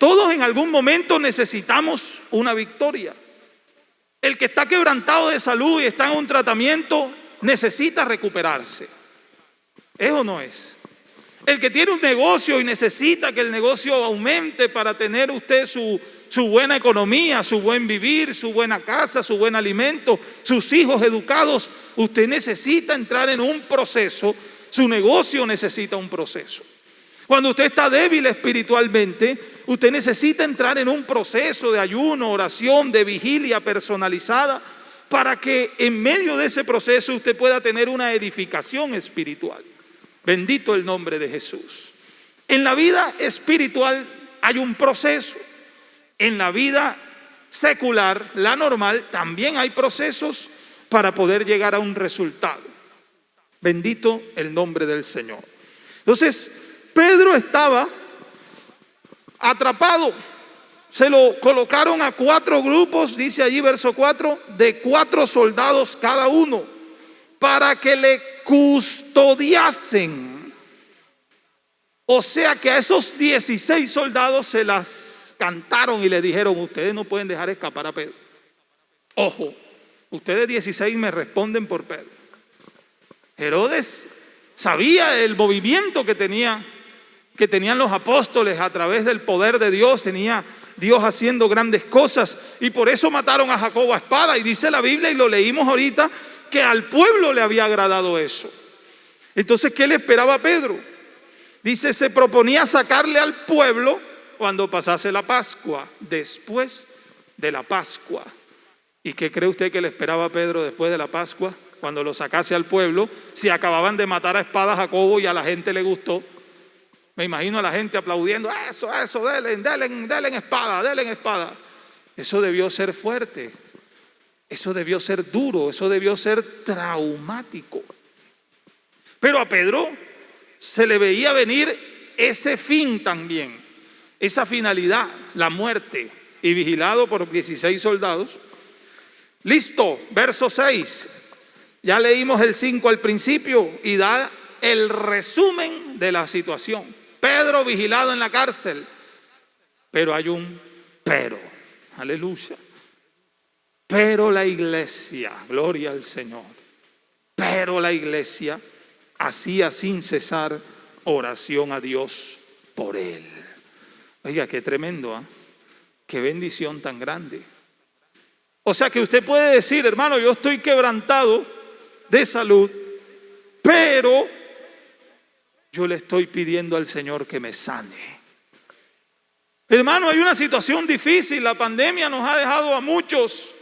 Todos en algún momento necesitamos una victoria. El que está quebrantado de salud y está en un tratamiento necesita recuperarse. ¿Es o no es? El que tiene un negocio y necesita que el negocio aumente para tener usted su buena economía, su buen vivir, su buena casa, su buen alimento, sus hijos educados, usted necesita entrar en un proceso, su negocio necesita un proceso. Cuando usted está débil espiritualmente, usted necesita entrar en un proceso de ayuno, oración, de vigilia personalizada, para que en medio de ese proceso usted pueda tener una edificación espiritual. Bendito el nombre de Jesús. En la vida espiritual hay un proceso. En la vida secular, la normal, también hay procesos para poder llegar a un resultado. Bendito el nombre del Señor. Entonces, Pedro estaba atrapado. Se lo colocaron a 4 grupos, dice allí verso 4, de 4 soldados cada uno, para que le custodiasen. O sea que a esos 16 soldados se las cantaron y le dijeron: ustedes no pueden dejar escapar a Pedro. Ojo, ustedes 16 me responden por Pedro. Herodes sabía el movimiento que tenían los apóstoles a través del poder de Dios. Tenía Dios haciendo grandes cosas y por eso mataron a Jacobo a espada. Y dice la Biblia, y lo leímos ahorita, que al pueblo le había agradado eso. Entonces, ¿qué le esperaba a Pedro? Dice, se proponía sacarle al pueblo cuando pasase la Pascua, después de la Pascua. ¿Y qué cree usted que le esperaba a Pedro después de la Pascua? Cuando lo sacase al pueblo, si acababan de matar a espada a Jacobo y a la gente le gustó. Me imagino a la gente aplaudiendo: eso, denle espada. Eso debió ser fuerte, eso debió ser duro, eso debió ser traumático. Pero a Pedro se le veía venir ese fin también, esa finalidad, la muerte, y vigilado por 16 soldados. Listo, verso 6. Ya leímos el 5 al principio y da el resumen de la situación. Pedro vigilado en la cárcel, pero hay un pero, aleluya. Pero la iglesia, gloria al Señor, pero la iglesia hacía sin cesar oración a Dios por él. Oiga, qué tremendo, ¿eh? Qué bendición tan grande. O sea que usted puede decir: hermano, yo estoy quebrantado de salud, pero yo le estoy pidiendo al Señor que me sane. Hermano, hay una situación difícil, la pandemia nos ha dejado a muchos,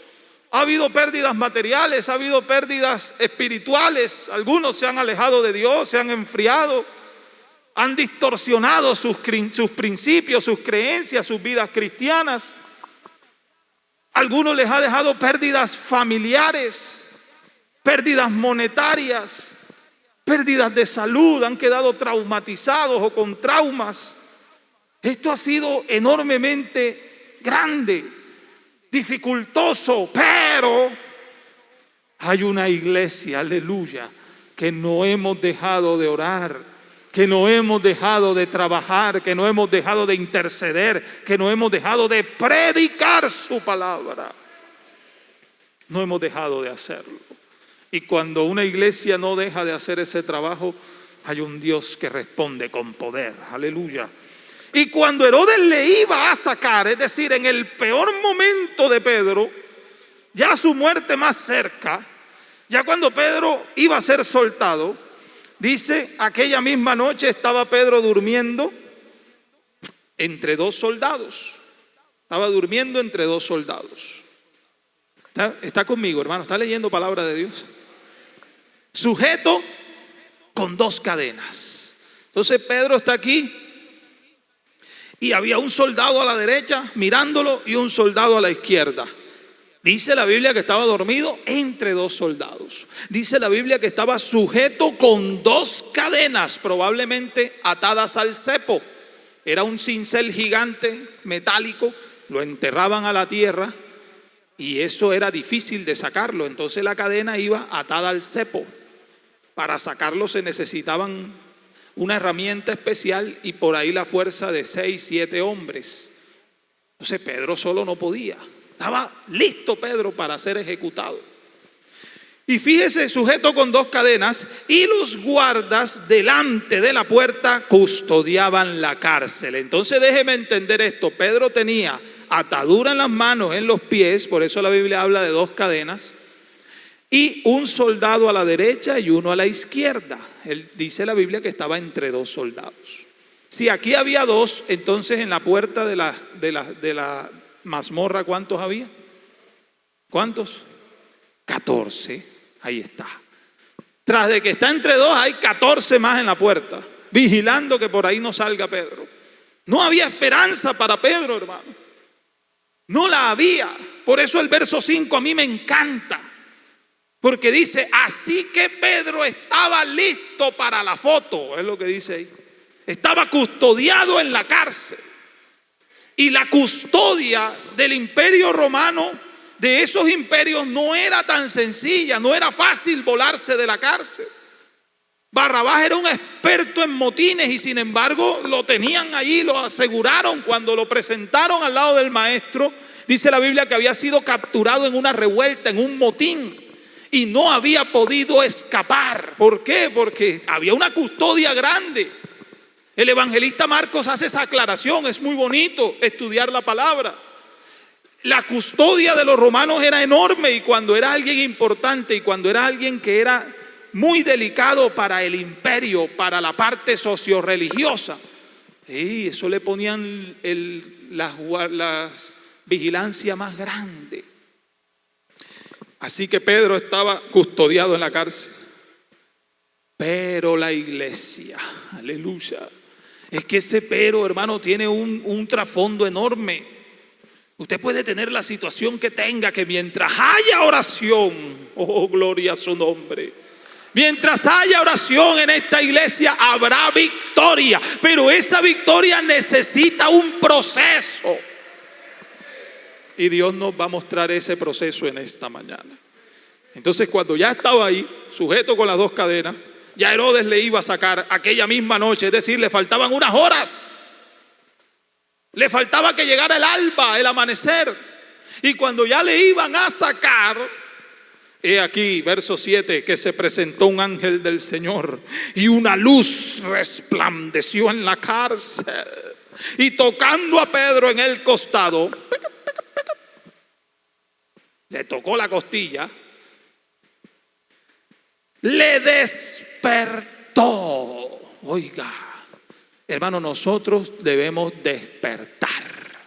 ha habido pérdidas materiales, ha habido pérdidas espirituales, algunos se han alejado de Dios, se han enfriado, han distorsionado sus principios, sus creencias, sus vidas cristianas. Algunos les ha dejado pérdidas familiares, pérdidas monetarias, pérdidas de salud, han quedado traumatizados o con traumas. Esto ha sido enormemente grande, dificultoso, pero hay una iglesia, aleluya, que no hemos dejado de orar, que no hemos dejado de trabajar, que no hemos dejado de interceder, que no hemos dejado de predicar su palabra. No hemos dejado de hacerlo. Y cuando una iglesia no deja de hacer ese trabajo, hay un Dios que responde con poder, aleluya. Y cuando Herodes le iba a sacar, es decir, en el peor momento de Pedro, ya su muerte más cerca, ya cuando Pedro iba a ser soltado, dice, aquella misma noche estaba Pedro durmiendo entre 2 soldados. Estaba durmiendo entre 2 soldados. ¿Está conmigo, hermano? ¿Está leyendo palabra de Dios? Sujeto con 2 cadenas. Entonces Pedro está aquí y había un soldado a la derecha mirándolo y un soldado a la izquierda. Dice la Biblia que estaba dormido entre 2 soldados. Dice la Biblia que estaba sujeto con 2 cadenas, probablemente atadas al cepo. Era un cincel gigante metálico, lo enterraban a la tierra y eso era difícil de sacarlo. Entonces la cadena iba atada al cepo. Para sacarlo se necesitaban una herramienta especial y por ahí la fuerza de 6, 7 hombres. Entonces Pedro solo no podía. Estaba listo Pedro para ser ejecutado. Y fíjese, sujeto con 2 cadenas, y los guardas delante de la puerta custodiaban la cárcel. Entonces déjeme entender esto. Pedro tenía atadura en las manos, en los pies, por eso la Biblia habla de 2 cadenas, y un soldado a la derecha y uno a la izquierda. Él dice la Biblia que estaba entre 2 soldados. Si aquí había 2, entonces en la puerta de la mazmorra, ¿cuántos había? ¿Cuántos? 14. Ahí está. Tras de que está entre 2, hay 14 más en la puerta, vigilando que por ahí no salga Pedro. No había esperanza para Pedro, hermano. No la había. Por eso el verso 5 a mí me encanta. Porque dice, así que Pedro estaba listo para la foto. Es lo que dice ahí. Estaba custodiado en la cárcel. Y la custodia del imperio romano, de esos imperios, no era tan sencilla, no era fácil volarse de la cárcel. Barrabás era un experto en motines y sin embargo lo tenían allí, lo aseguraron cuando lo presentaron al lado del maestro. Dice la Biblia que había sido capturado en una revuelta, en un motín, y no había podido escapar. ¿Por qué? Porque había una custodia grande. El evangelista Marcos hace esa aclaración. Es muy bonito estudiar la palabra. La custodia de los romanos era enorme, y cuando era alguien importante y cuando era alguien que era muy delicado para el imperio, para la parte socio-religiosa, y eso le ponían las vigilancia más grande. Así que Pedro estaba custodiado en la cárcel. Pero la iglesia, aleluya, es que ese pero, hermano, tiene un trasfondo enorme. Usted puede tener la situación que tenga, que mientras haya oración, oh gloria a su nombre, mientras haya oración en esta iglesia habrá victoria, pero esa victoria necesita un proceso. Y Dios nos va a mostrar ese proceso en esta mañana. Entonces, cuando ya estaba ahí, sujeto con las 2 cadenas, ya Herodes le iba a sacar aquella misma noche, es decir, le faltaban unas horas. Le faltaba que llegara el alba, el amanecer. Y cuando ya le iban a sacar, he aquí, verso 7, que se presentó un ángel del Señor y una luz resplandeció en la cárcel. Y tocando a Pedro en el costado, le tocó la costilla, le despertó. Oiga, hermano, nosotros debemos despertar.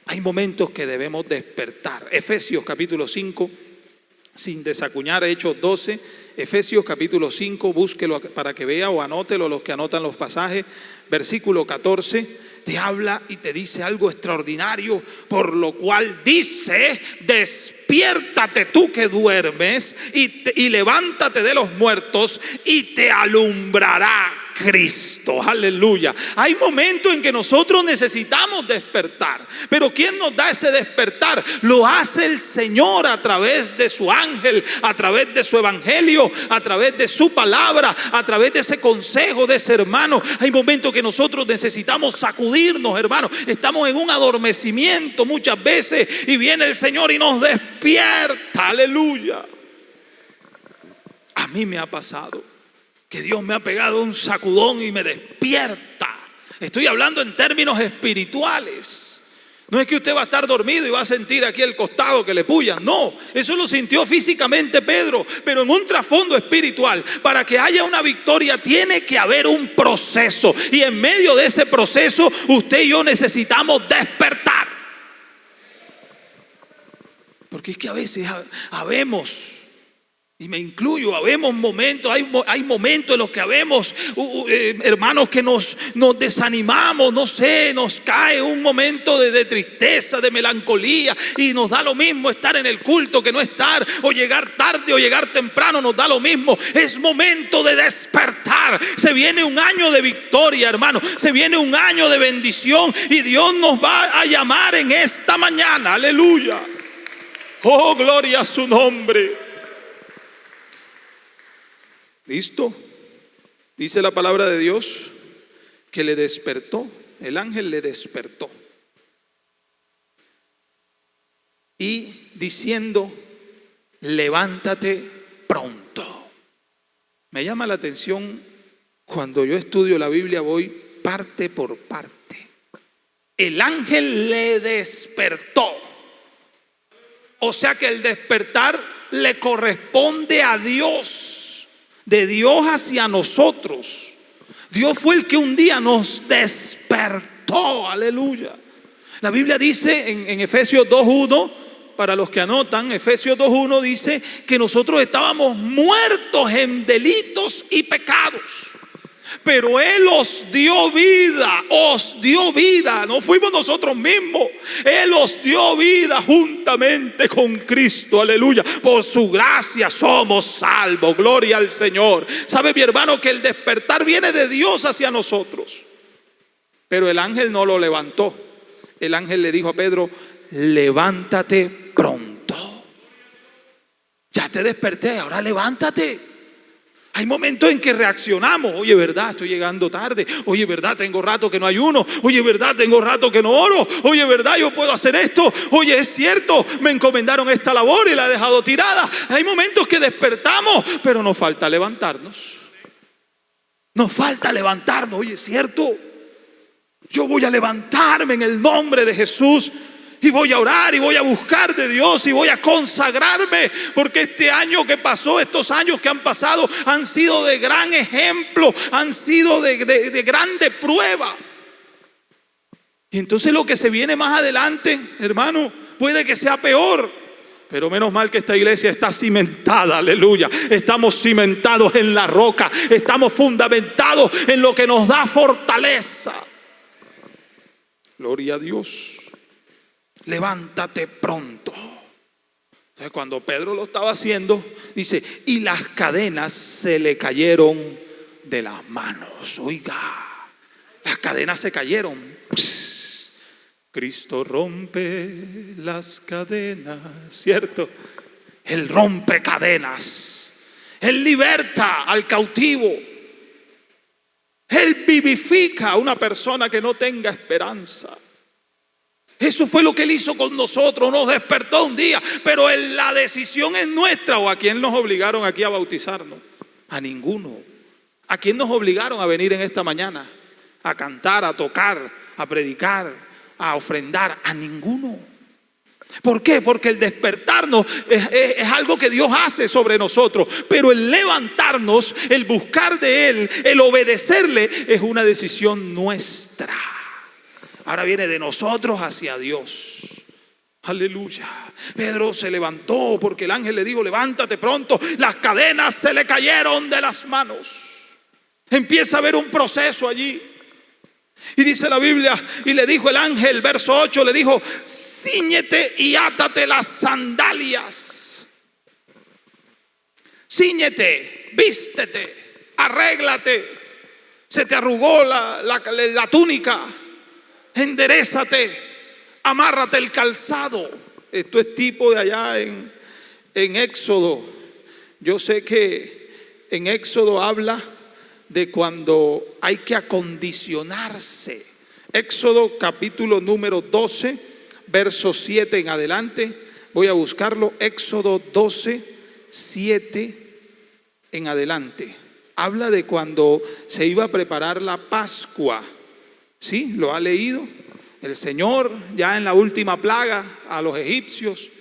Hay momentos que debemos despertar. Efesios capítulo 5, sin desacuñar Hechos 12, Efesios capítulo 5, búsquelo para que vea o anótelo los que anotan los pasajes. Versículo 14 te habla y te dice algo extraordinario, por lo cual dice: despiértate tú que duermes y levántate de los muertos y te alumbrará Cristo. Aleluya. Hay momentos en que nosotros necesitamos despertar, pero ¿quién nos da ese despertar? Lo hace el Señor a través de su ángel, a través de su evangelio, a través de su palabra, a través de ese consejo de ese hermano. Hay momentos que nosotros necesitamos sacudirnos, hermano. Estamos en un adormecimiento muchas veces y viene el Señor y nos despierta. Aleluya. A mí me ha pasado que Dios me ha pegado un sacudón y me despierta. Estoy hablando en términos espirituales. No es que usted va a estar dormido y va a sentir aquí el costado que le pullan. No, eso lo sintió físicamente Pedro, pero en un trasfondo espiritual. Para que haya una victoria tiene que haber un proceso. Y en medio de ese proceso, usted y yo necesitamos despertar. Porque es que a veces habemos, y me incluyo, habemos momentos, hay momentos en los que habemos, hermanos, que nos desanimamos, no sé, nos cae un momento de tristeza, de melancolía, y nos da lo mismo estar en el culto que no estar, o llegar tarde o llegar temprano, nos da lo mismo. Es momento de despertar. Se viene un año de victoria, hermano, se viene un año de bendición, y Dios nos va a llamar en esta mañana. Aleluya. Oh, gloria a su nombre. ¿Listo? Dice la palabra de Dios que le despertó. El ángel le despertó. y diciendo: levántate pronto. Me llama la atención, cuando yo estudio la Biblia voy parte por parte. El ángel le despertó. O sea que el despertar le corresponde a Dios, de Dios hacia nosotros. Dios fue el que un día nos despertó, aleluya. La Biblia dice en Efesios 2:1, para los que anotan, Efesios 2:1 dice que nosotros estábamos muertos en delitos y pecados. Pero Él os dio vida, no fuimos nosotros mismos. Él os dio vida juntamente con Cristo, aleluya. Por su gracia somos salvos, gloria al Señor. ¿Sabe, mi hermano, que el despertar viene de Dios hacia nosotros? Pero el ángel no lo levantó. El ángel le dijo a Pedro: levántate pronto. Ya te desperté, ahora levántate. Hay momentos en que reaccionamos. Oye, verdad, estoy llegando tarde. Oye, verdad, tengo rato que no ayuno. Oye, verdad, tengo rato que no oro. Oye, verdad, yo puedo hacer esto. Oye, es cierto, me encomendaron esta labor y la he dejado tirada. Hay momentos que despertamos, pero nos falta levantarnos. Nos falta levantarnos. Oye, es cierto, yo voy a levantarme en el nombre de Jesús. Y voy a orar y voy a buscar de Dios y voy a consagrarme, porque este año que pasó, estos años que han pasado, han sido de gran ejemplo, han sido de grande prueba. Y entonces lo que se viene más adelante, hermano, puede que sea peor. Pero menos mal que esta iglesia está cimentada, aleluya. Estamos cimentados en la roca, estamos fundamentados en lo que nos da fortaleza. Gloria a Dios. Levántate pronto. Entonces, cuando Pedro lo estaba haciendo, dice: y las cadenas se le cayeron de las manos. Oiga, las cadenas se cayeron. Cristo rompe las cadenas, ¿cierto? Él rompe cadenas. Él liberta al cautivo. Él vivifica a una persona que no tenga esperanza. Eso fue lo que Él hizo con nosotros, nos despertó un día, pero la decisión es nuestra. ¿O a quién nos obligaron aquí a bautizarnos? A ninguno. ¿A quién nos obligaron a venir en esta mañana? A cantar, a tocar, a predicar, a ofrendar. A ninguno. ¿Por qué? Porque el despertarnos es algo que Dios hace sobre nosotros, pero el levantarnos, el buscar de Él, el obedecerle, es una decisión nuestra. Ahora viene de nosotros hacia Dios. Aleluya. Pedro se levantó porque el ángel le dijo: levántate pronto. Las cadenas se le cayeron de las manos. Empieza a haber un proceso allí. Y dice la Biblia, y le dijo el ángel, verso 8, le dijo: cíñete y átate las sandalias. Cíñete, vístete, arréglate. Se te arrugó la túnica. Enderézate, amárrate el calzado. Esto es tipo de allá en Éxodo. Yo sé que en Éxodo habla de cuando hay que acondicionarse. Éxodo capítulo número 12, verso 7 en adelante. Voy a buscarlo. Éxodo 12, 7 en adelante. Habla de cuando se iba a preparar la Pascua. ¿Sí? ¿Lo ha leído? El Señor ya en la última plaga a los egipcios,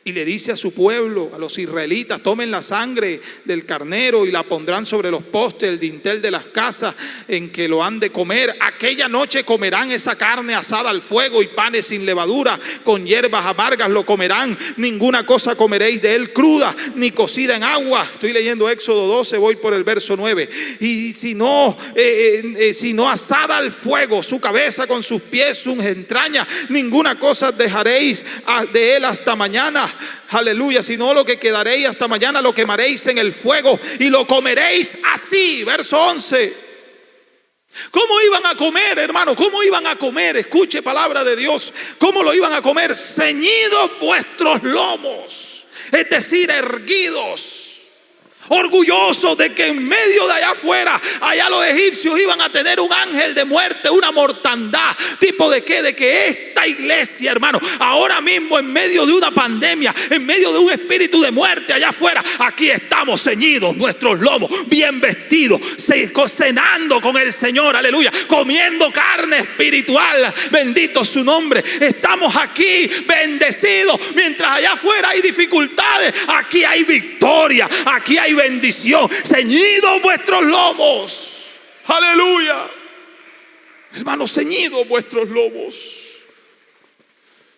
y le dice a su pueblo, a los israelitas: tomen la sangre del carnero y la pondrán sobre los postes, el dintel de las casas en que lo han de comer. Aquella noche comerán esa carne asada al fuego y panes sin levadura, con hierbas amargas lo comerán. Ninguna cosa comeréis de él cruda, ni cocida en agua. Estoy leyendo Éxodo 12, voy por el verso 9. Y si no asada al fuego, su cabeza con sus pies, sus entrañas, ninguna cosa dejaréis de él hasta mañana. Aleluya, sino lo que quedaréis hasta mañana lo quemaréis en el fuego y lo comeréis así. Verso 11. ¿Cómo iban a comer, hermano? ¿Cómo iban a comer? Escuche palabra de Dios. ¿Cómo lo iban a comer? Ceñidos vuestros lomos, es decir, erguidos. orgullosos de que en medio de allá afuera, allá los egipcios iban a tener un ángel de muerte, una mortandad. ¿Tipo de qué? De que esta iglesia, hermano, ahora mismo en medio de una pandemia, en medio de un espíritu de muerte allá afuera, aquí estamos ceñidos nuestros lomos, bien vestidos, cenando con el Señor, aleluya, comiendo carne espiritual, bendito su nombre. Estamos aquí bendecidos, mientras allá afuera hay dificultades, aquí hay victoria, aquí hay bendición. Ceñidos vuestros lomos, aleluya, hermanos, ceñidos vuestros lomos,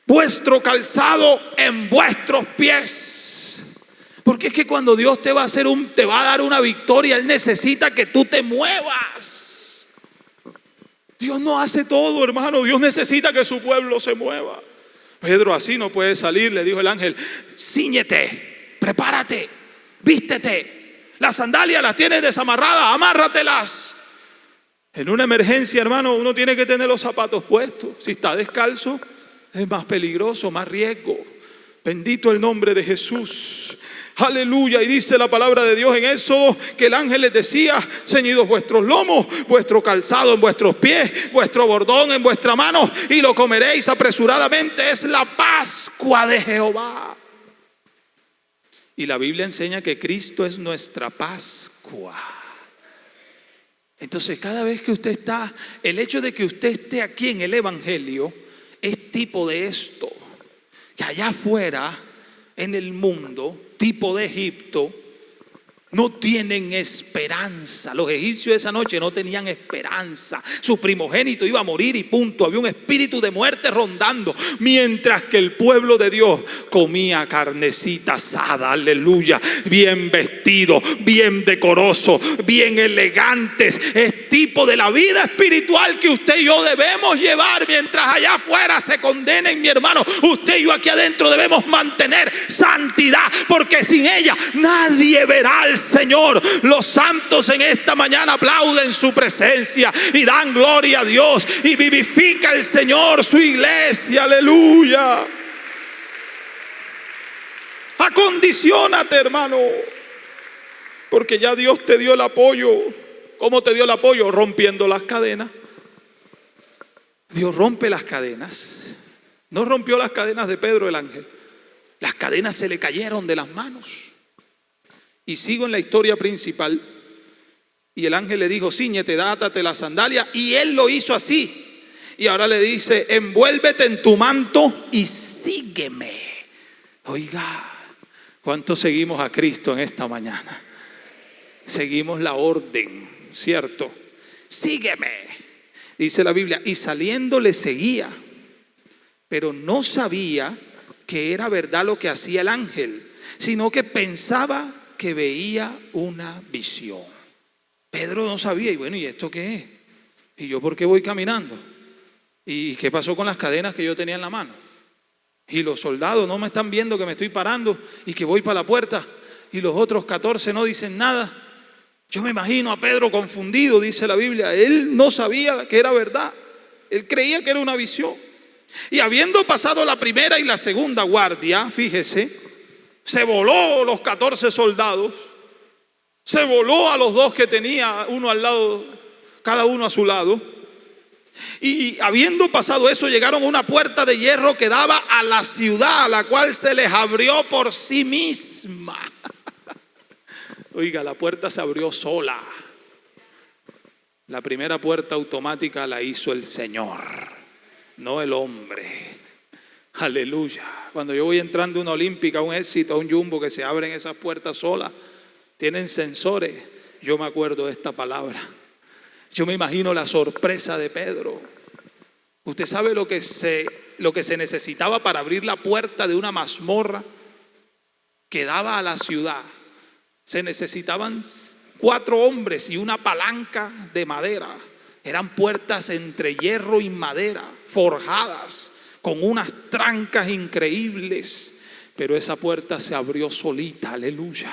vuestro calzado en vuestros pies. Porque es que cuando Dios te va a dar una victoria, Él necesita que tú te muevas. Dios no hace todo, hermano. Dios necesita que su pueblo se mueva. Pedro, así no puede salir, le dijo el ángel. Cíñete, prepárate, vístete. Las sandalias las tienes desamarradas, amárratelas. En una emergencia, hermano, uno tiene que tener los zapatos puestos. Si está descalzo, es más peligroso, más riesgo. Bendito el nombre de Jesús. Aleluya. Y dice la palabra de Dios en Éxodo que el ángel les decía: ceñidos vuestros lomos, vuestro calzado en vuestros pies, vuestro bordón en vuestra mano, y lo comeréis apresuradamente. Es la Pascua de Jehová. Y la Biblia enseña que Cristo es nuestra Pascua. Entonces, cada vez que usted está, el hecho de que usted esté aquí en el Evangelio es tipo de esto. Que allá afuera, en el mundo, tipo de Egipto, no tienen esperanza. Los egipcios esa noche no tenían esperanza. Su primogénito iba a morir y punto. Había un espíritu de muerte rondando. Mientras que el pueblo de Dios comía carnecita asada, aleluya, bien vestido, bien decoroso, bien elegantes. Es tipo de la vida espiritual que usted y yo debemos llevar. Mientras allá afuera se condenen, mi hermano, usted y yo aquí adentro debemos mantener santidad, porque sin ella nadie verá al Señor. Los santos en esta mañana aplauden su presencia y dan gloria a Dios, y vivifica el Señor su iglesia, aleluya. Acondiciónate, hermano, porque ya Dios te dio el apoyo. ¿Cómo te dio el apoyo? Rompiendo las cadenas. Dios rompe las cadenas. No rompió las cadenas de Pedro el ángel. Las cadenas se le cayeron de las manos. Y sigo en la historia principal. Y el ángel le dijo: cíñete, átate la sandalia. Y él lo hizo así. Y ahora le dice: envuélvete en tu manto y sígueme. Oiga, ¿cuántos seguimos a Cristo en esta mañana? Seguimos la orden, ¿cierto? Sígueme, dice la Biblia. Y saliendo le seguía, pero no sabía que era verdad lo que hacía el ángel, sino que pensaba que veía una visión. Pedro no sabía. Y bueno, ¿y esto qué es? ¿Y yo por qué voy caminando? ¿Y qué pasó con las cadenas que yo tenía en la mano? Y los soldados no me están viendo que me estoy parando y que voy para la puerta, y los otros 14 no dicen nada. Yo me imagino a Pedro confundido, dice la Biblia. Él no sabía que era verdad. Él creía que era una visión. Y habiendo pasado la primera y la segunda guardia, fíjese, se voló los 14 soldados, se voló a los dos que tenía, uno al lado, cada uno a su lado. Y habiendo pasado eso, llegaron a una puerta de hierro que daba a la ciudad, a la cual se les abrió por sí misma. Oiga, la puerta se abrió sola. La primera puerta automática la hizo el Señor, no el hombre. Aleluya. Cuando yo voy entrando a una olímpica, a un éxito, a un jumbo, que se abren esas puertas solas, tienen sensores. Yo me acuerdo de esta palabra. Yo me imagino la sorpresa de Pedro. Usted sabe lo que se necesitaba para abrir la puerta de una mazmorra que daba a la ciudad. Se necesitaban 4 hombres y una palanca de madera. Eran puertas entre hierro y madera, forjadas, con unas trancas increíbles. Pero esa puerta se abrió solita, aleluya.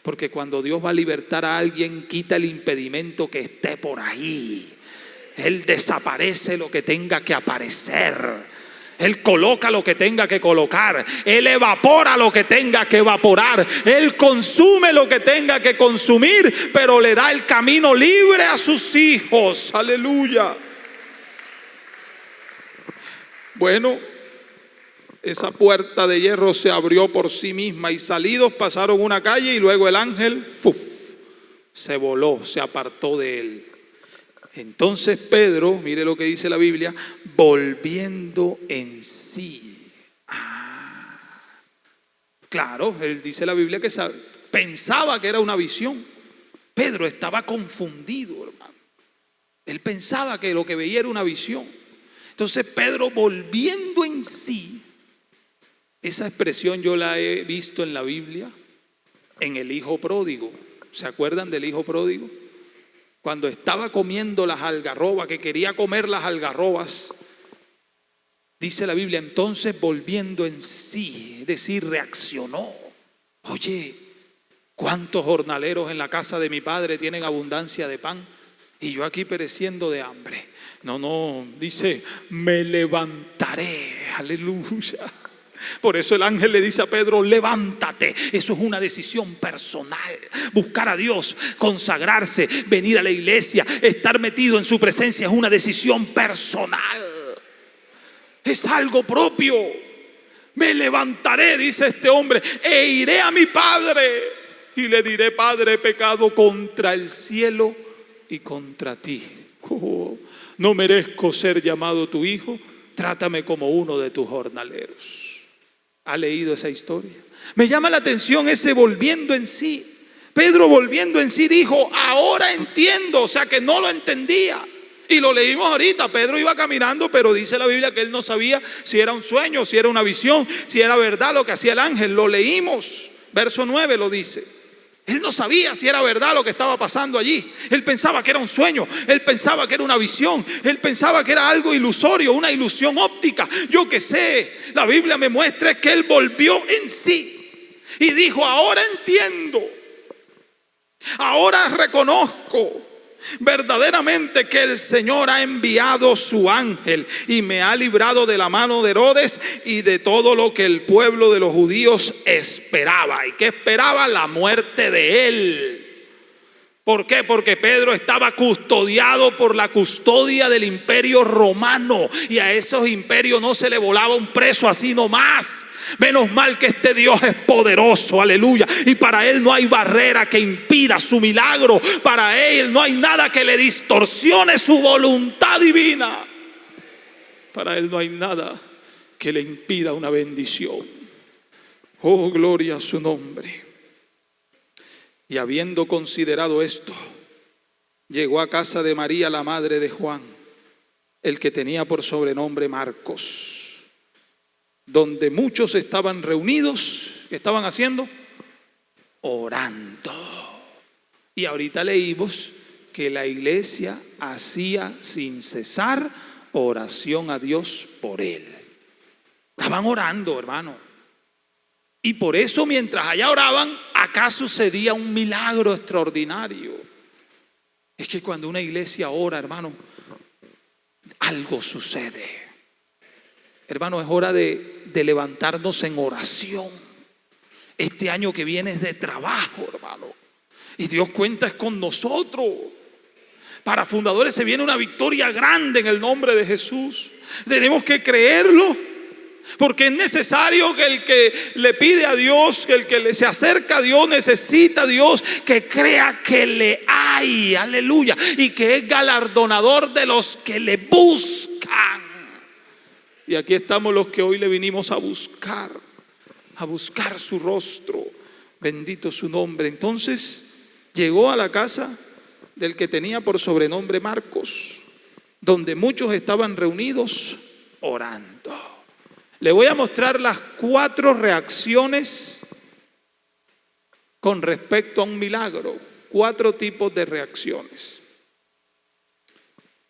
Porque cuando Dios va a libertar a alguien, quita el impedimento que esté por ahí. Él desaparece lo que tenga que aparecer. Él coloca lo que tenga que colocar. Él evapora lo que tenga que evaporar. Él consume lo que tenga que consumir, pero le da el camino libre a sus hijos. Aleluya. Bueno, esa puerta de hierro se abrió por sí misma y salidos pasaron una calle y luego el ángel se voló, se apartó de él. Entonces Pedro, mire lo que dice la Biblia, volviendo en sí. Claro, él dice la Biblia que pensaba que era una visión. Pedro estaba confundido, hermano. Él pensaba que lo que veía era una visión. Entonces Pedro volviendo en sí, esa expresión yo la he visto en la Biblia, en el hijo pródigo. ¿Se acuerdan del hijo pródigo? Cuando estaba comiendo las algarrobas, que quería comer las algarrobas, dice la Biblia, entonces volviendo en sí, es decir, reaccionó. Oye, ¿cuántos jornaleros en la casa de mi padre tienen abundancia de pan? Y yo aquí pereciendo de hambre. No, dice, me levantaré, aleluya. Por eso el ángel le dice a Pedro, levántate. Eso es una decisión personal. Buscar a Dios, consagrarse, venir a la iglesia, estar metido en su presencia es una decisión personal. Es algo propio. Me levantaré, dice este hombre, e iré a mi padre y le diré, Padre, he pecado contra el cielo y contra ti. No merezco ser llamado tu hijo. Trátame como uno de tus jornaleros. ¿Ha leído esa historia? Me llama la atención ese volviendo en sí. Pedro volviendo en sí dijo, ahora entiendo, o sea que no lo entendía. Y lo leímos ahorita, Pedro iba caminando, pero dice la Biblia que él no sabía si era un sueño, si era una visión, si era verdad lo que hacía el ángel. Lo leímos, verso 9 lo dice. Él no sabía si era verdad lo que estaba pasando allí. Él pensaba que era un sueño, él pensaba que era una visión, él pensaba que era algo ilusorio, una ilusión óptica. Yo qué sé, la Biblia me muestra que él volvió en sí y dijo, ahora entiendo, ahora reconozco verdaderamente que el Señor ha enviado su ángel y me ha librado de la mano de Herodes y de todo lo que el pueblo de los judíos esperaba. ¿Y qué esperaba? La muerte de él. ¿Por qué? Porque Pedro estaba custodiado por la custodia del imperio romano y a esos imperios no se le volaba un preso así nomás. Menos mal que este Dios es poderoso, aleluya. Y para Él no hay barrera que impida su milagro. Para Él no hay nada que le distorsione su voluntad divina. Para Él no hay nada que le impida una bendición. Oh, gloria a su nombre. Y habiendo considerado esto, llegó a casa de María, la madre de Juan, el que tenía por sobrenombre Marcos, donde muchos estaban reunidos. ¿Qué estaban haciendo? Orando. Y ahorita leímos que la iglesia hacía sin cesar oración a Dios por él. Estaban orando, hermano. Y por eso mientras allá oraban, acá sucedía un milagro extraordinario. Es que cuando una iglesia ora, hermano, algo sucede. Hermano, es hora de levantarnos en oración. Este año que viene es de trabajo, hermano. Y Dios cuenta es con nosotros. Para Fundadores se viene una victoria grande en el nombre de Jesús. Tenemos que creerlo. Porque es necesario que el que le pide a Dios, que el que se acerca a Dios, necesita a Dios, que crea que le hay, aleluya, y que es galardonador de los que le buscan. Y aquí estamos los que hoy le vinimos a buscar su rostro. Bendito su nombre. Entonces llegó a la casa del que tenía por sobrenombre Marcos, donde muchos estaban reunidos orando. Le voy a mostrar las 4 reacciones con respecto a un milagro. 4 tipos de reacciones.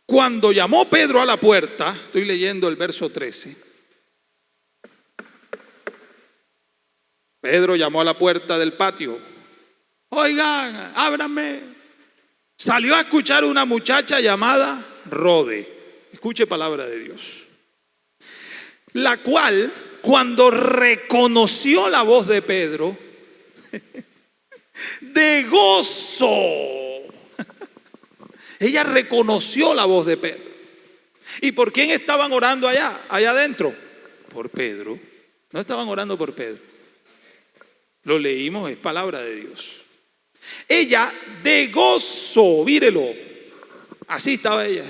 Cuando llamó Pedro a la puerta, estoy leyendo el verso 13. Pedro llamó a la puerta del patio. Oigan, ábranme. Salió a escuchar una muchacha llamada Rode. Escuche palabra de Dios. la cual, cuando reconoció la voz de Pedro, de gozo, ella reconoció la voz de Pedro. ¿Y por quién estaban orando allá adentro? Por Pedro. No estaban orando por Pedro. Lo leímos, es palabra de Dios. Ella de gozo, mírelo, así estaba ella.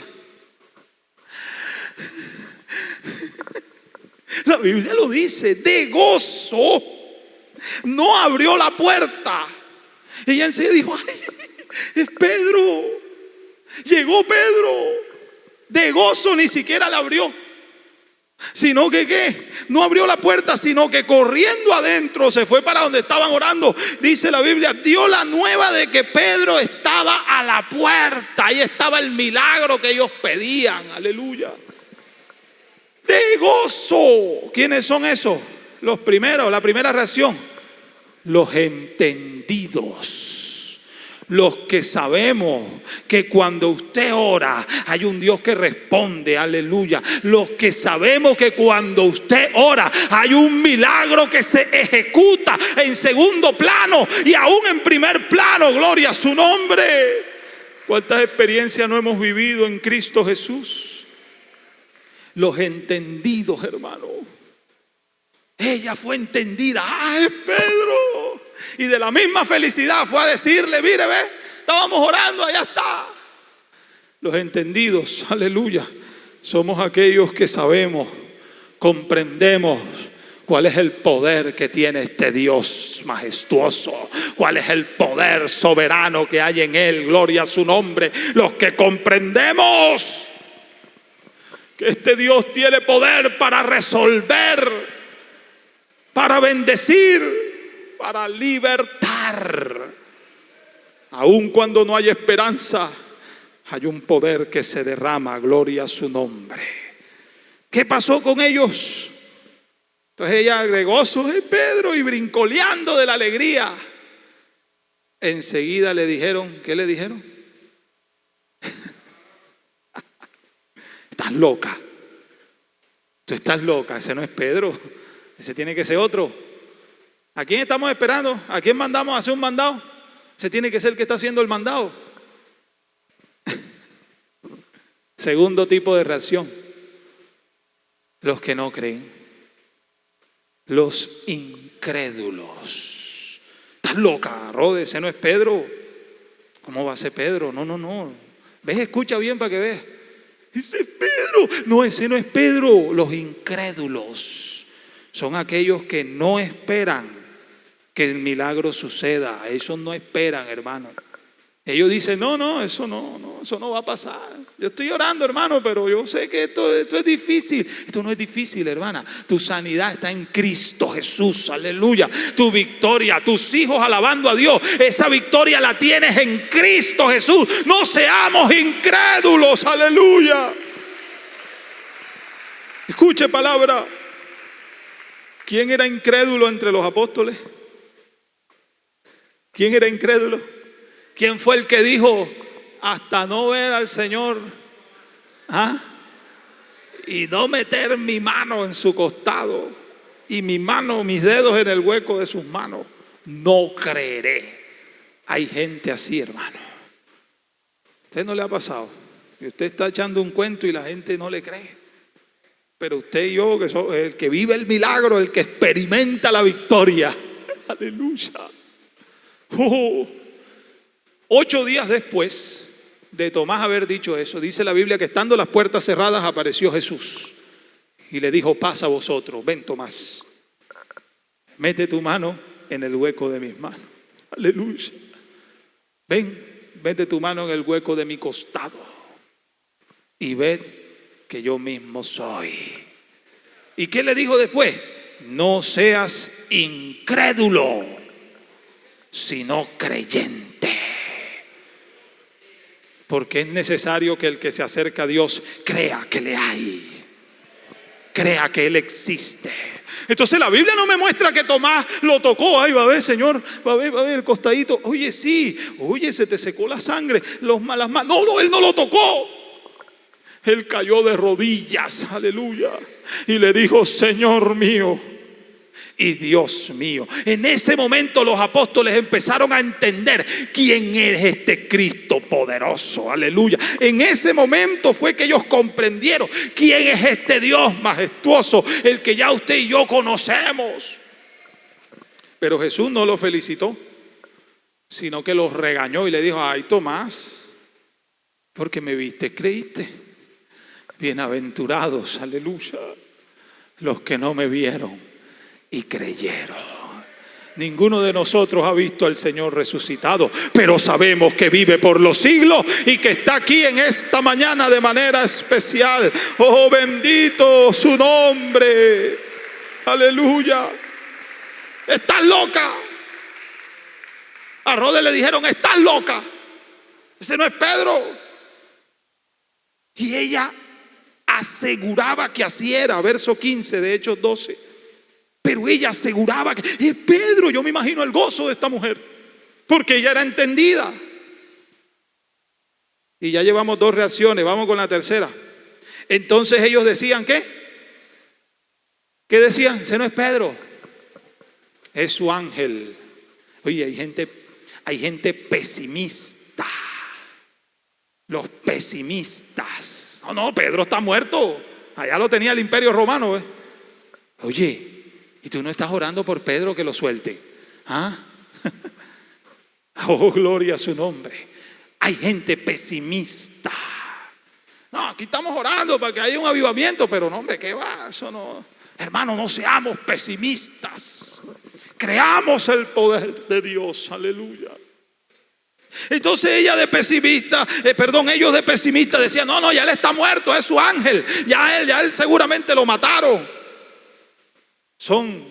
La Biblia lo dice, de gozo, no abrió la puerta. Ella enseguida dijo, ay, es Pedro, llegó Pedro. De gozo ni siquiera la abrió. Sino que ¿qué? No abrió la puerta, sino que corriendo adentro se fue para donde estaban orando. Dice la Biblia, dio la nueva de que Pedro estaba a la puerta. Ahí estaba el milagro que ellos pedían. Aleluya. De gozo. ¿Quiénes son esos? Los primeros, la primera reacción. Los entendidos. Los que sabemos que cuando usted ora hay un Dios que responde, aleluya. Los que sabemos que cuando usted ora hay un milagro que se ejecuta en segundo plano y aún en primer plano, gloria a su nombre. ¿Cuántas experiencias no hemos vivido en Cristo Jesús? Los entendidos, hermano. Ella fue entendida. ¡Ah, es Pedro! Y de la misma felicidad fue a decirle, mire, ve, estábamos orando, allá está. Los entendidos, aleluya, somos aquellos que sabemos, comprendemos cuál es el poder que tiene este Dios majestuoso, cuál es el poder soberano que hay en Él, gloria a su nombre. Los que comprendemos que este Dios tiene poder para resolver, para bendecir, para libertar. Aun cuando no hay esperanza, hay un poder que se derrama, gloria a su nombre. ¿Qué pasó con ellos? Entonces ella de gozo, Pedro, y brincoleando de la alegría. Enseguida le dijeron, ¿qué le dijeron? Estás loca. Tú estás loca, ese no es Pedro, ese tiene que ser otro. ¿A quién estamos esperando? ¿A quién mandamos a hacer un mandado? Ese tiene que ser el que está haciendo el mandado. Segundo tipo de reacción. Los que no creen. Los incrédulos. ¿Estás loca, Rode? Ese no es Pedro. ¿Cómo va a ser Pedro? No. ¿Ves? Escucha bien para que veas. Ese es Pedro. No, ese no es Pedro. Los incrédulos son aquellos que no esperan que el milagro suceda. Ellos no esperan, hermano. Ellos dicen, no, eso no va a pasar. Yo estoy orando, hermano, pero yo sé que esto es difícil. Esto no es difícil, hermana. Tu sanidad está en Cristo Jesús, aleluya. Tu victoria, tus hijos alabando a Dios, esa victoria la tienes en Cristo Jesús. No seamos incrédulos, aleluya. Escuche palabra. ¿Quién era incrédulo entre los apóstoles? ¿Quién era incrédulo? ¿Quién fue el que dijo hasta no ver al Señor y no meter mi mano en su costado y mis dedos en el hueco de sus manos? No creeré. Hay gente así, hermano. ¿A usted no le ha pasado? Y usted está echando un cuento y la gente no le cree. Pero usted y yo, que somos el que vive el milagro, el que experimenta la victoria. Aleluya. 8 días después de Tomás haber dicho eso, dice la Biblia que estando las puertas cerradas apareció Jesús y le dijo, pasa vosotros, ven Tomás, mete tu mano en el hueco de mis manos. Aleluya. Mete tu mano en el hueco de mi costado y ved que yo mismo soy. ¿Y qué le dijo después? No seas incrédulo, sino creyente. Porque es necesario que el que se acerca a Dios crea que le hay, crea que Él existe. Entonces la Biblia no me muestra que Tomás lo tocó. Ay, va a ver, Señor, va a ver el costadito. Oye, sí, oye, se te secó la sangre, las manos. No, Él no lo tocó. Él cayó de rodillas, aleluya, y le dijo: Señor mío y Dios mío. En ese momento los apóstoles empezaron a entender quién es este Cristo poderoso, aleluya. En ese momento fue que ellos comprendieron quién es este Dios majestuoso, el que ya usted y yo conocemos. Pero Jesús no lo felicitó, sino que los regañó y le dijo: ay, Tomás, porque me viste, creíste. Bienaventurados, aleluya, los que no me vieron y creyeron. Ninguno de nosotros ha visto al Señor resucitado, pero sabemos que vive por los siglos y que está aquí en esta mañana de manera especial. Oh, bendito su nombre, aleluya. Estás loca. A Rode le dijeron: estás loca, ese no es Pedro. Y ella aseguraba que así era, verso 15 de Hechos 12. Pero ella aseguraba que es Pedro. Yo me imagino el gozo de esta mujer, porque ella era entendida. Y ya llevamos 2 reacciones, vamos con la tercera. Entonces ellos decían: ¿qué? ¿Qué decían? Ese no es Pedro, es su ángel. Oye, hay gente pesimista. Los pesimistas: no, Pedro está muerto. Allá lo tenía el Imperio Romano, ¿eh? Oye, ¿y tú no estás orando por Pedro que lo suelte? ¿Ah? Oh, gloria a su nombre. Hay gente pesimista. No, aquí estamos orando para que haya un avivamiento, pero no, hombre, ¿qué va? Eso no. Hermano, no seamos pesimistas. Creamos el poder de Dios, aleluya. Entonces ellos de pesimista decían: no, ya él está muerto, es su ángel, ya él seguramente lo mataron.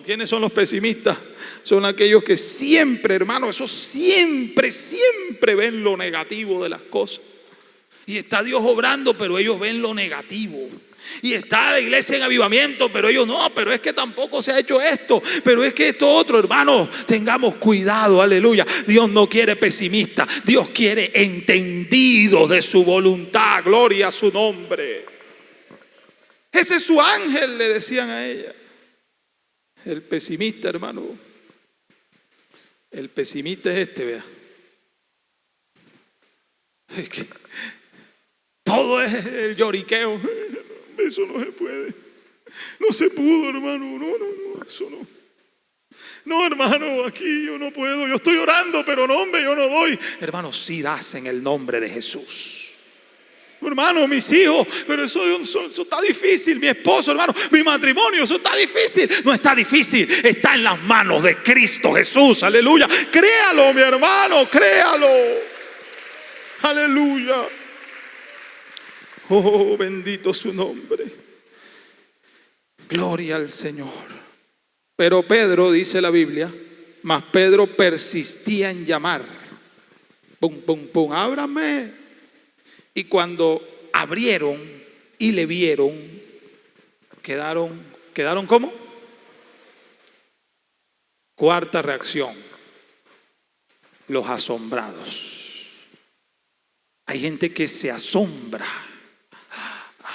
¿Quiénes son los pesimistas? Son aquellos que siempre, hermano, siempre ven lo negativo de las cosas. Y está Dios obrando, pero ellos ven lo negativo. Y está la iglesia en avivamiento, pero ellos no, pero es que tampoco se ha hecho esto, pero es que esto otro. Hermano, tengamos cuidado, aleluya. Dios no quiere pesimistas, Dios quiere entendidos de su voluntad, gloria a su nombre. Ese es su ángel, le decían a ella. El pesimista, hermano, el pesimista es este, vea. Es que todo es el lloriqueo. Eso no se puede. No se pudo, hermano. No, eso no. No, hermano, aquí yo no puedo. Yo estoy orando, pero no, hombre, yo no doy. Hermano, sí das en el nombre de Jesús. Hermano, mis hijos, pero eso está difícil. Mi esposo, hermano, mi matrimonio, eso está difícil. No está difícil, está en las manos de Cristo Jesús, aleluya. Créalo, mi hermano, créalo. Aleluya. Oh, bendito su nombre. Gloria al Señor. Pero Pedro, dice la Biblia, mas Pedro persistía en llamar. Pum, ábrame. Y cuando abrieron y le vieron, quedaron ¿cómo? Cuarta reacción: los asombrados. Hay gente que se asombra.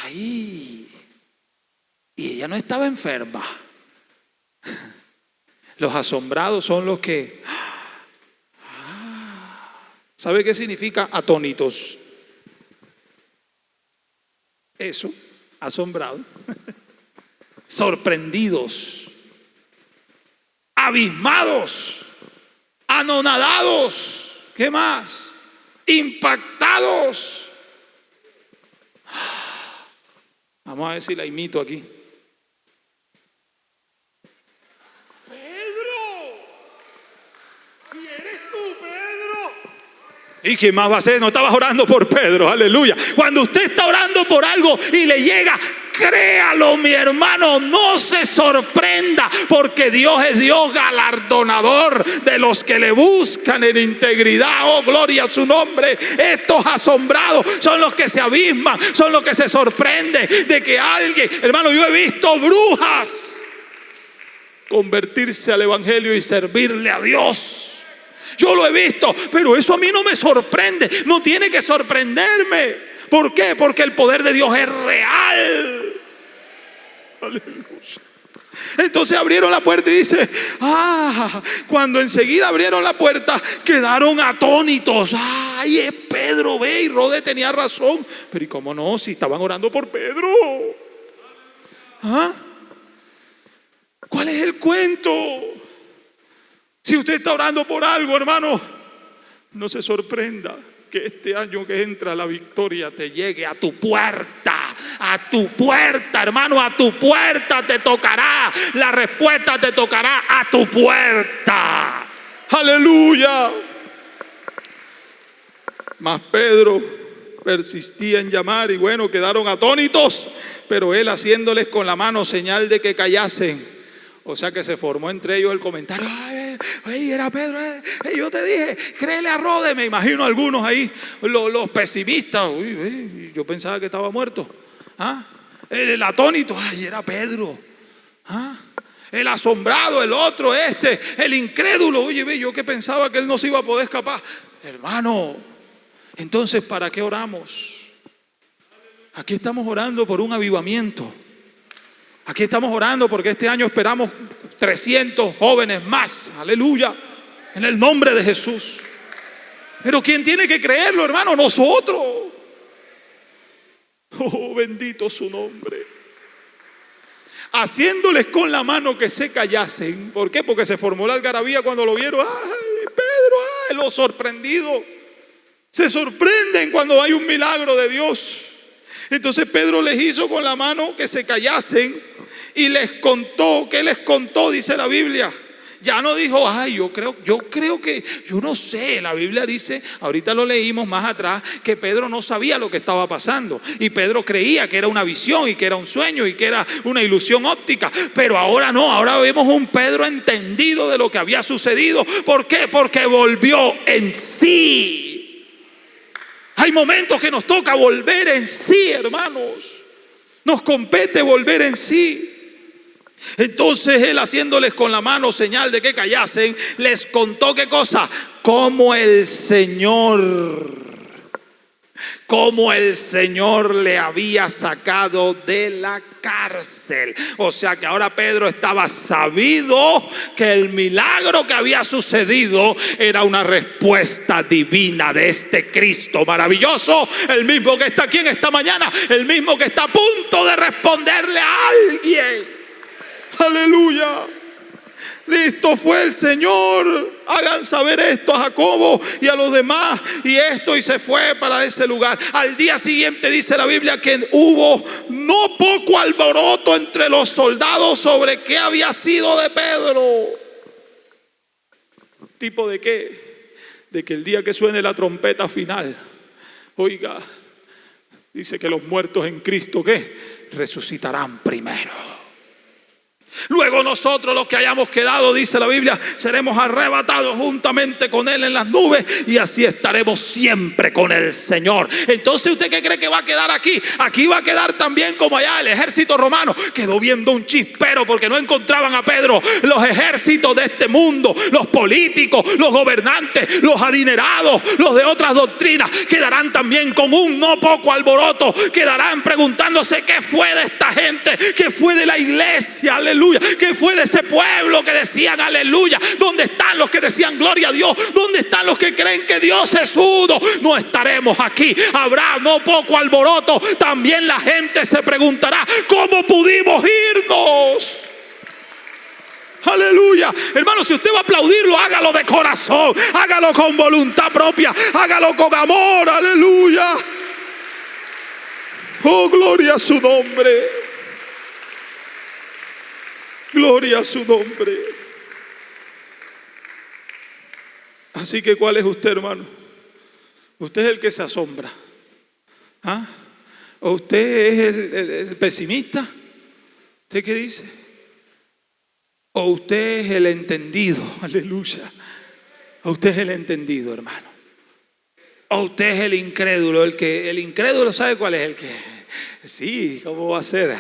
Ahí. Y ella no estaba enferma. Los asombrados son los que... ¿Sabe qué significa atónitos? Eso, asombrados, sorprendidos, abismados, anonadados, ¿qué más? Impactados. Vamos a ver si la imito aquí. Pedro, ¿y eres tú, Pedro? ¿Y quién más va a ser? No estabas orando por Pedro, aleluya. Cuando usted está orando por algo y le llega, créalo, mi hermano, no se sorprenda, porque Dios es Dios galardonador de los que le buscan en integridad. Oh, gloria a su nombre. Estos asombrados son los que se abisman, son los que se sorprenden de que alguien, hermano, yo he visto brujas convertirse al evangelio y servirle a Dios. Yo lo he visto, pero eso a mí no me sorprende, no tiene que sorprenderme. ¿Por qué? Porque el poder de Dios es real. Aleluya. Entonces abrieron la puerta y dice, cuando enseguida abrieron la puerta, quedaron atónitos. Ay, es Pedro, ve, y Rode tenía razón. Pero ¿y cómo no? Si estaban orando por Pedro. ¿Cuál es el cuento? Si usted está orando por algo, hermano, no se sorprenda que este año que entra la victoria te llegue a tu puerta. A tu puerta, hermano, a tu puerta te tocará. La respuesta te tocará a tu puerta. Aleluya. Mas Pedro persistía en llamar y bueno, quedaron atónitos, pero él haciéndoles con la mano señal de que callasen. O sea que se formó entre ellos el comentario, ay, era Pedro, yo te dije, créele a Rode. Me imagino algunos ahí, los pesimistas, yo pensaba que estaba muerto. El atónito, ay, era Pedro. El asombrado, el otro, el incrédulo, oye, yo que pensaba que él no se iba a poder escapar. Hermano, entonces, ¿para qué oramos? Aquí estamos orando por un avivamiento. Aquí estamos orando porque este año esperamos 300 jóvenes más. Aleluya. En el nombre de Jesús. Pero ¿quién tiene que creerlo, hermano? Nosotros. Oh, bendito su nombre. Haciéndoles con la mano que se callasen. ¿Por qué? Porque se formó la algarabía cuando lo vieron. Ay, Pedro, los sorprendidos. Se sorprenden cuando hay un milagro de Dios. Entonces Pedro les hizo con la mano que se callasen y les contó. ¿Qué les contó? Dice la Biblia. Ya no dijo, yo creo que, yo no sé. La Biblia dice, ahorita lo leímos más atrás, que Pedro no sabía lo que estaba pasando. Y Pedro creía que era una visión y que era un sueño y que era una ilusión óptica. Pero ahora no, ahora vemos un Pedro entendido de lo que había sucedido. ¿Por qué? Porque volvió en sí. Hay momentos que nos toca volver en sí, hermanos. Nos compete volver en sí. Entonces él, haciéndoles con la mano señal de que callasen, les contó ¿qué cosa? Cómo el Señor le había sacado de la cárcel. O sea que ahora Pedro estaba sabido que el milagro que había sucedido era una respuesta divina de este Cristo maravilloso, el mismo que está aquí en esta mañana, el mismo que está a punto de responderle a alguien. Aleluya. Listo fue el Señor. Hagan saber esto a Jacobo y a los demás. Y se fue para ese lugar. Al día siguiente dice la Biblia que hubo no poco alboroto entre los soldados sobre qué había sido de Pedro. ¿Tipo de qué? De que el día que suene la trompeta final, oiga, dice que los muertos en Cristo, ¿qué? Resucitarán primero. Luego nosotros los que hayamos quedado, dice la Biblia, seremos arrebatados juntamente con Él en las nubes y así estaremos siempre con el Señor. Entonces, ¿usted qué cree que va a quedar aquí? Aquí va a quedar también como allá el ejército romano. Quedó viendo un chispero porque no encontraban a Pedro. Los ejércitos de este mundo, los políticos, los gobernantes, los adinerados, los de otras doctrinas, quedarán también con un no poco alboroto. Quedarán preguntándose qué fue de esta gente, qué fue de la iglesia, aleluya. ¿Qué fue de ese pueblo que decían aleluya? ¿Dónde están los que decían gloria a Dios? ¿Dónde están los que creen que Dios es uno? No estaremos aquí. Habrá no poco alboroto. También la gente se preguntará ¿cómo pudimos irnos? Aleluya. Hermano, si usted va a aplaudirlo, hágalo de corazón, hágalo con voluntad propia, hágalo con amor. Aleluya. Oh, gloria a su nombre. Gloria a su nombre. Así que ¿cuál es usted, hermano? Usted es el que se asombra. ¿O usted es el pesimista? ¿Usted qué dice? ¿O usted es el entendido? Aleluya. ¿O usted es el entendido, hermano? ¿O usted es el incrédulo? El incrédulo, ¿sabe cuál es el que? Sí, ¿cómo va a ser?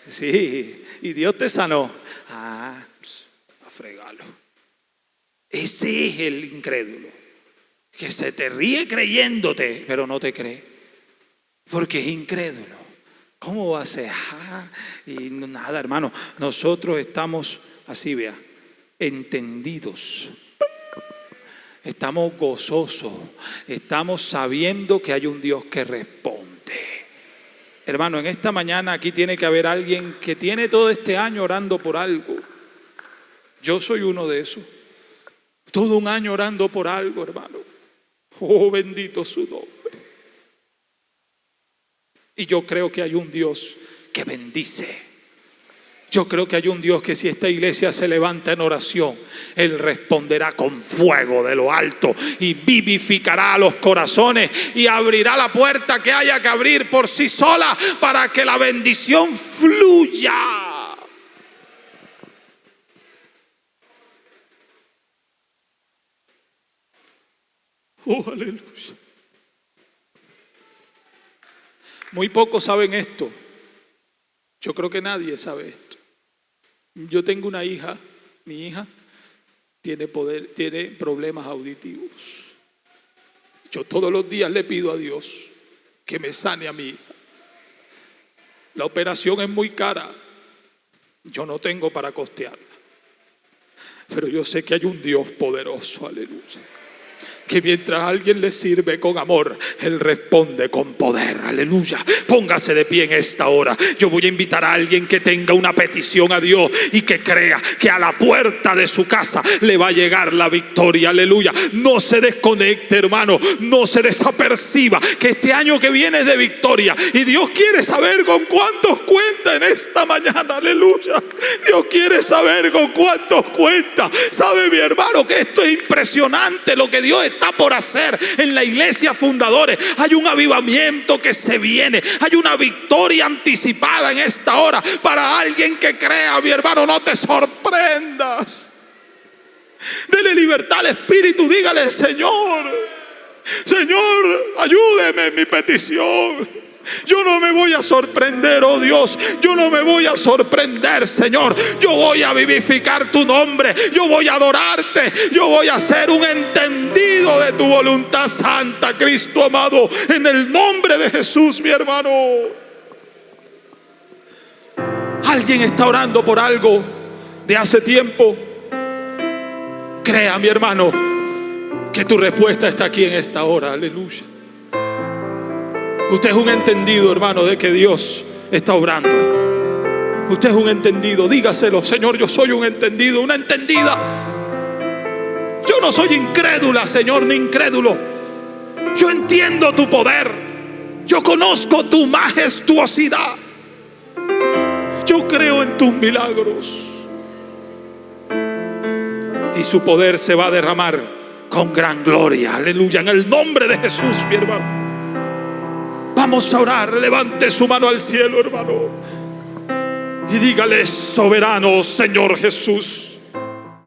Sí. Y Dios te sanó. A fregarlo. Ese es el incrédulo. Que se te ríe creyéndote, pero no te cree. porque es incrédulo. ¿Cómo va a ser? Y nada, hermano, nosotros estamos así, vea, entendidos. Estamos gozosos, estamos sabiendo que hay un Dios que responde. Hermano, en esta mañana aquí tiene que haber alguien que tiene todo este año orando por algo. Yo soy uno de esos. Todo un año orando por algo, hermano. Oh, bendito su nombre. Y yo creo que hay un Dios que bendice. Yo creo que hay un Dios que si esta iglesia se levanta en oración, Él responderá con fuego de lo alto y vivificará los corazones y abrirá la puerta que haya que abrir por sí sola para que la bendición fluya. Oh, aleluya. Muy pocos saben esto. Yo creo que nadie sabe esto. Yo tengo una hija, mi hija tiene problemas auditivos. Yo todos los días le pido a Dios que me sane a mi hija. La operación es muy cara. Yo no tengo para costearla. Pero yo sé que hay un Dios poderoso, aleluya, que mientras alguien le sirve con amor, Él responde con poder, aleluya. Póngase de pie en esta hora. Yo voy a invitar a alguien que tenga una petición a Dios y que crea que a la puerta de su casa le va a llegar la victoria, aleluya. No se desconecte, hermano, no se desaperciba que este año que viene es de victoria y Dios quiere saber con cuántos cuenta en esta mañana, aleluya. Dios quiere saber con cuántos cuenta. Sabe, mi hermano, que esto es impresionante lo que Dios está por hacer en la iglesia Fundadores. Hay un avivamiento que se viene, hay una victoria anticipada en esta hora para alguien que crea, mi hermano. No te sorprendas. Dele libertad al Espíritu, dígale: Señor, ayúdeme en mi petición. Yo no me voy a sorprender, oh Dios. Yo no me voy a sorprender, Señor. Yo voy a vivificar tu nombre. Yo voy a adorarte. Yo voy a ser un entendido de tu voluntad santa, Cristo amado. En el nombre de Jesús, mi hermano. Alguien está orando por algo de hace tiempo. Crea, mi hermano, que tu respuesta está aquí en esta hora. Aleluya. Usted es un entendido, hermano, de que Dios está obrando. Usted es un entendido. Dígaselo: Señor, yo soy un entendido, una entendida. Yo no soy incrédula, Señor, ni incrédulo. Yo entiendo tu poder. Yo conozco tu majestuosidad. Yo creo en tus milagros. Y su poder se va a derramar con gran gloria. Aleluya. En el nombre de Jesús, mi hermano. Vamos a orar. Levante su mano al cielo, hermano, y dígale: soberano Señor Jesús,